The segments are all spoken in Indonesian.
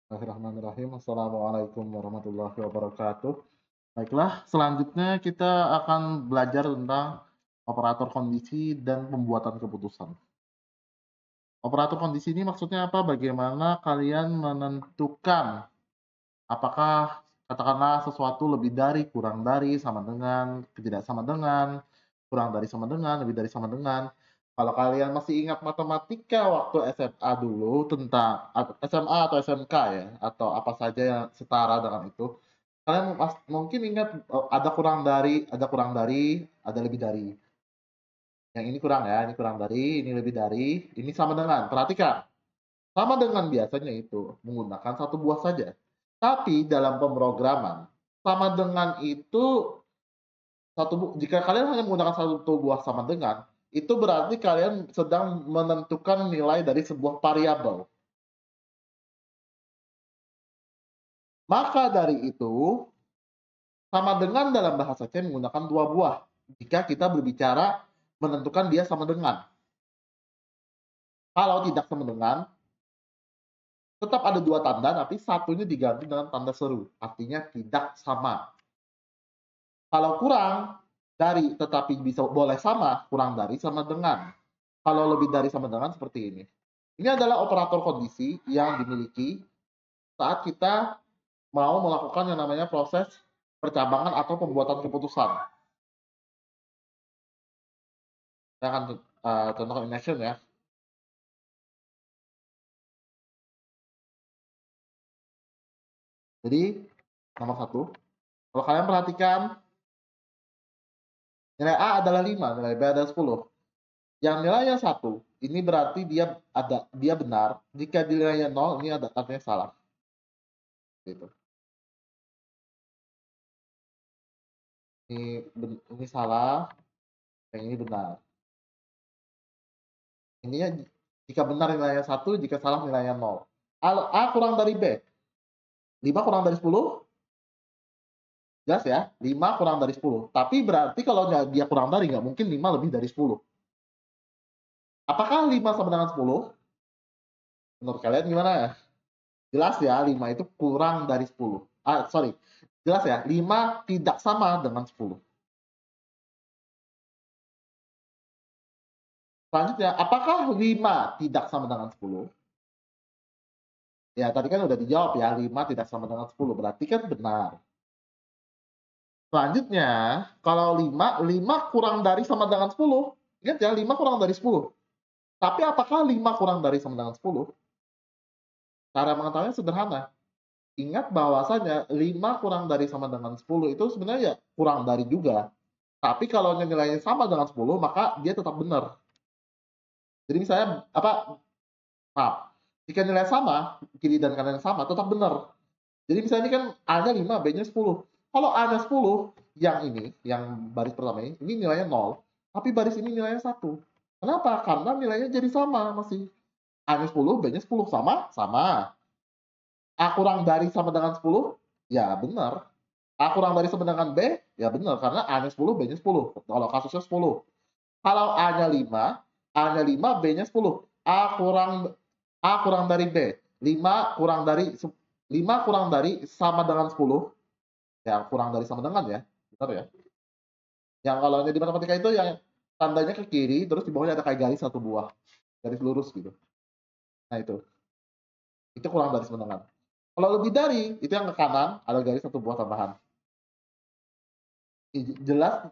Bismillahirrahmanirrahim. Assalamualaikum warahmatullahi wabarakatuh. Baiklah, selanjutnya kita akan belajar tentang operator kondisi dan pembuatan keputusan. Operator kondisi ini maksudnya apa? Bagaimana kalian menentukan apakah katakanlah sesuatu lebih dari, kurang dari, sama dengan, tidak sama dengan, kurang dari sama dengan, lebih dari sama dengan. Kalau kalian masih ingat matematika waktu SMA dulu tentang SMA atau SMK ya, atau apa saja yang setara dengan itu, kalian mungkin ingat ada kurang dari, ada kurang dari, ada lebih dari. Yang ini kurang ya, ini kurang dari, ini lebih dari, ini sama dengan. Perhatikan, sama dengan biasanya itu menggunakan satu buah saja. Tapi dalam pemrograman, sama dengan itu jika kalian hanya menggunakan satu buah sama dengan, itu berarti kalian sedang menentukan nilai dari sebuah variabel. Maka dari itu, sama dengan dalam bahasa C menggunakan dua buah. Jika kita berbicara menentukan dia sama dengan. Kalau tidak sama dengan, tetap ada dua tanda, tapi satunya diganti dengan tanda seru. Artinya tidak sama. Kalau kurang dari tetapi bisa boleh sama, kurang dari sama dengan. Kalau lebih dari sama dengan seperti ini. Ini adalah operator kondisi yang dimiliki saat kita mau melakukan yang namanya proses percabangan atau pembuatan keputusan. Saya akan contohkan in action ya. Jadi, nomor satu, kalau kalian perhatikan, nilai A adalah 5, nilai B adalah 10. Yang nilainya 1, ini berarti dia benar. Jika nilainya 0, ini artinya salah. Gitu. Ini salah, yang ini benar. Intinya jika benar nilainya 1, jika salah nilainya 0. A kurang dari B. 5 kurang dari 10? Jelas ya, 5 kurang dari 10. Tapi berarti kalau dia kurang dari, nggak mungkin 5 lebih dari 10. Apakah 5 sama dengan 10? Menurut kalian gimana ya? Jelas ya, 5 itu kurang dari 10. Sorry. Jelas ya, 5 tidak sama dengan 10. Selanjutnya, apakah 5 tidak sama dengan 10? Ya, tadi kan udah dijawab ya, 5 tidak sama dengan 10. Berarti kan benar. Selanjutnya, kalau 5 kurang dari sama dengan 10. Ingat ya, 5 kurang dari 10. Tapi apakah 5 kurang dari sama dengan 10? Cara mengetahuinya sederhana. Ingat bahwasanya 5 kurang dari sama dengan 10 itu sebenarnya ya kurang dari juga. Tapi kalau nilainya sama dengan 10, maka dia tetap benar. Jadi misalnya, maaf, jika nilai sama, kiri dan kanan sama, tetap benar. Jadi misalnya ini kan A-nya 5, B-nya 10. Kalau A-nya 10, yang ini, yang baris pertama ini nilainya 0, tapi baris ini nilainya 1. Kenapa? Karena nilainya jadi sama masih. A-nya 10, B-nya 10. Sama? Sama. A kurang dari sama dengan 10? Ya benar. A kurang dari sama dengan B? Ya benar, karena A-nya 10, B-nya 10. Kalau kasusnya 10. Kalau A-nya 5, A-nya 5, B-nya 10. A kurang dari B. 5 kurang dari 5 kurang dari sama dengan 10. Ya, kurang dari sama dengan ya. Benar ya. Yang kalau di matematika itu yang tandanya ke kiri, terus di bawahnya ada kayak garis satu buah. Garis lurus gitu. Nah itu. Itu kurang dari sama dengan. Kalau lebih dari, itu yang ke kanan, ada garis satu buah tambahan. Jelas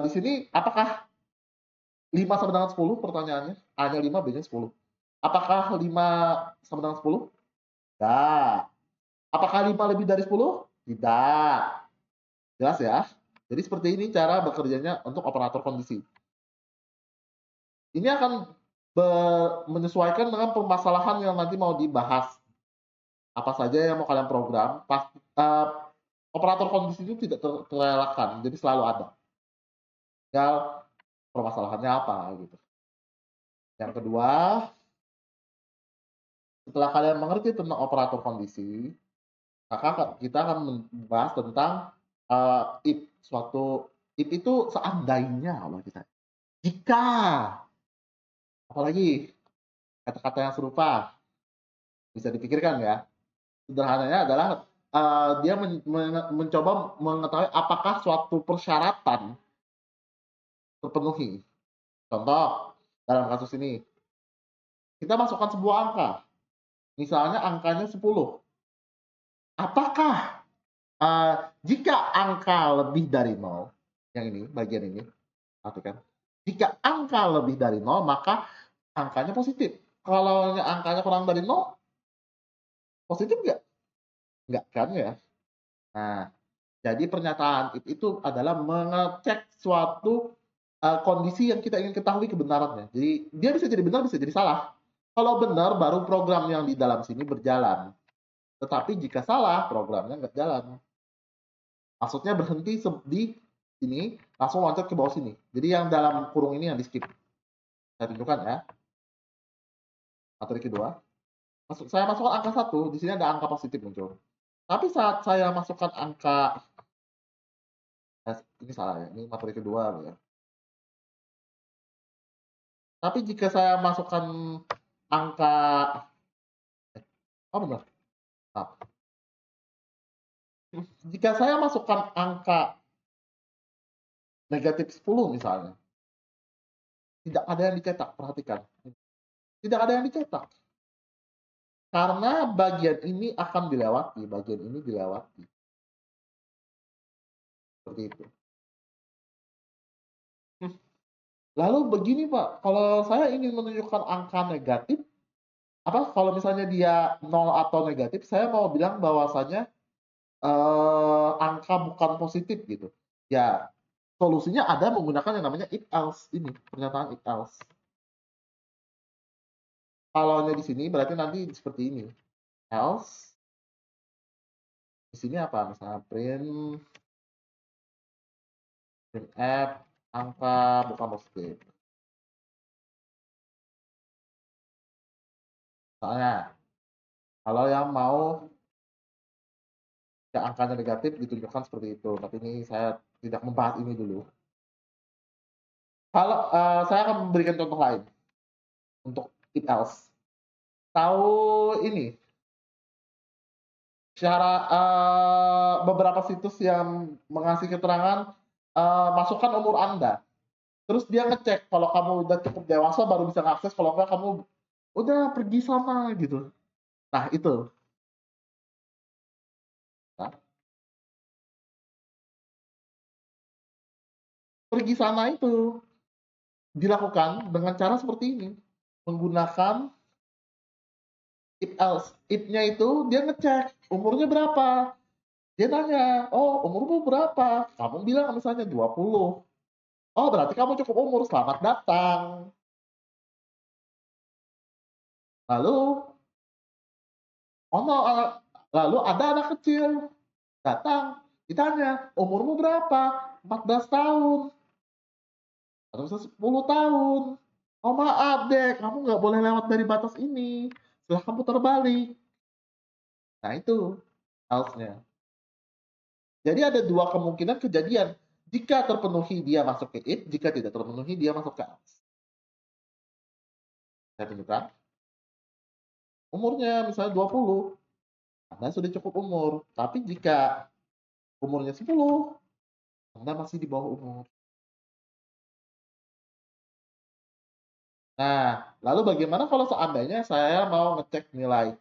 di sini apakah 5 sama dengan 10 pertanyaannya? A-nya 5, B-nya 10. Apakah 5 sama dengan 10? Tidak. Apakah 5 lebih dari 10? Tidak. Jelas ya? Jadi seperti ini cara bekerjanya untuk operator kondisi. Ini akan menyesuaikan dengan permasalahan yang nanti mau dibahas. Apa saja yang mau kalian program, operator kondisi itu tidak terelakkan, jadi selalu ada. Tinggal permasalahannya apa gitu. Yang kedua, setelah kalian mengerti tentang operator kondisi, maka kita akan membahas tentang if suatu if itu seandainya Allah kita. Jika apalagi kata-kata yang serupa bisa dipikirkan ya. Sederhananya adalah dia mencoba mengetahui apakah suatu persyaratan terpenuhi. Contoh, dalam kasus ini, kita masukkan sebuah angka. Misalnya angkanya 10. Apakah jika angka lebih dari 0, yang ini, bagian ini, perhatikan. Jika angka lebih dari 0, maka angkanya positif. Kalau angkanya kurang dari 0, positif nggak? Nggak kan ya? Nah, jadi pernyataan if itu adalah mengecek suatu kondisi yang kita ingin ketahui kebenarannya. Jadi dia bisa jadi benar, bisa jadi salah. Kalau benar, baru program yang di dalam sini berjalan. Tetapi jika salah, programnya nggak jalan. Maksudnya berhenti di sini, langsung loncat ke bawah sini. Jadi yang dalam kurung ini yang di skip. Saya tunjukkan ya. Materi kedua. Saya masukkan angka 1, di sini ada angka positif muncul. Tapi saat saya masukkan angka, ini salah ya, ini materi kedua ya. Tapi jika saya masukkan angka, oh benar, jika saya masukkan angka negatif 10 misalnya, tidak ada yang dicetak, perhatikan. Tidak ada yang dicetak. Karena bagian ini akan dilewati, bagian ini dilewati. Seperti itu. Lalu begini Pak, kalau saya ingin menunjukkan angka negatif, kalau misalnya dia 0 atau negatif, saya mau bilang bahwasanya angka bukan positif gitu. Ya, solusinya ada menggunakan yang namanya if else ini, pernyataan if else. Kalau di sini berarti nanti seperti ini. Else di sini apa? Misalnya print f angka bukan positif. Misalnya, kalau yang mau angkanya negatif ditunjukkan seperti itu. Tapi ini saya tidak membahas ini dulu. Kalau saya akan memberikan contoh lain untuk if else. Tahu ini beberapa situs yang mengasih keterangan masukkan umur Anda. Terus dia ngecek kalau kamu udah cukup dewasa baru bisa ngakses, kalau enggak kamu udah pergi sana gitu. Nah, itu. Nah, pergi sana itu dilakukan dengan cara seperti ini. Menggunakan if else. If-nya itu dia ngecek umurnya berapa. Dia tanya, "Oh, umurmu berapa?" Kamu bilang misalnya 20. "Oh, berarti kamu cukup umur, selamat datang." Lalu, oh no, lalu ada anak kecil datang, ditanya, "Umurmu berapa?" 14 tahun. Atau 10 tahun. "Oh maaf dek, kamu nggak boleh lewat dari batas ini. Silahkan putar balik." Nah itu else-nya. Jadi ada dua kemungkinan kejadian. Jika terpenuhi dia masuk ke if, jika tidak terpenuhi dia masuk ke else. Saya tunjukkan. Umurnya misalnya 20. Anda sudah cukup umur. Tapi jika umurnya 10, Anda masih di bawah umur. Nah, lalu bagaimana kalau seandainya saya mau ngecek nilai?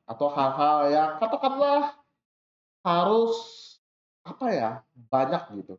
Atau hal-hal yang katakanlah harus apa ya, banyak gitu.